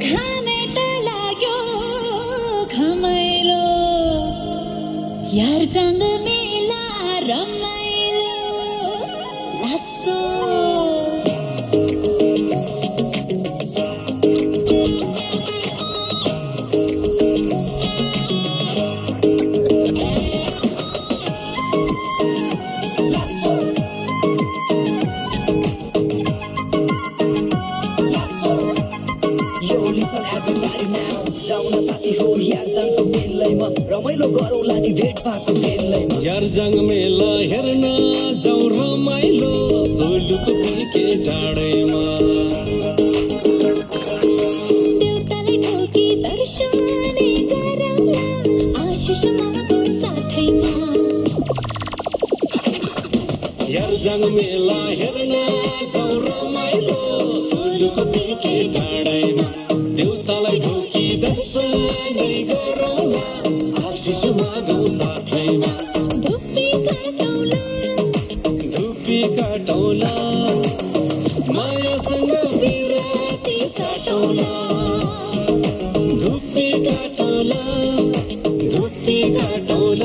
घामै त लाग्यो घमाइलो यारजाङ मेला रमाइलो लासो everybody now जाउन साथीहरु यारजाङको मेलैमा रमाइलो गरौँला नि भेट भएको मेलैमा यारजाङ मेला हेर्न जाउँ रमाइलो सोलुको पिके डाँडैमा देउतालाई ठोकी दर्शनै गरौँला आशिष मागौँ साथैमा यारजाङ मेला हेर्न जाउँ रमाइलो सोलुको पिके डाँडैमा देउतालाई ढोकी दर्शनै गरौँला आशिष मागौँ साथैमा धुप्पी काटौँला मायासँग बिराती साटौँला धुप्पी काटौँला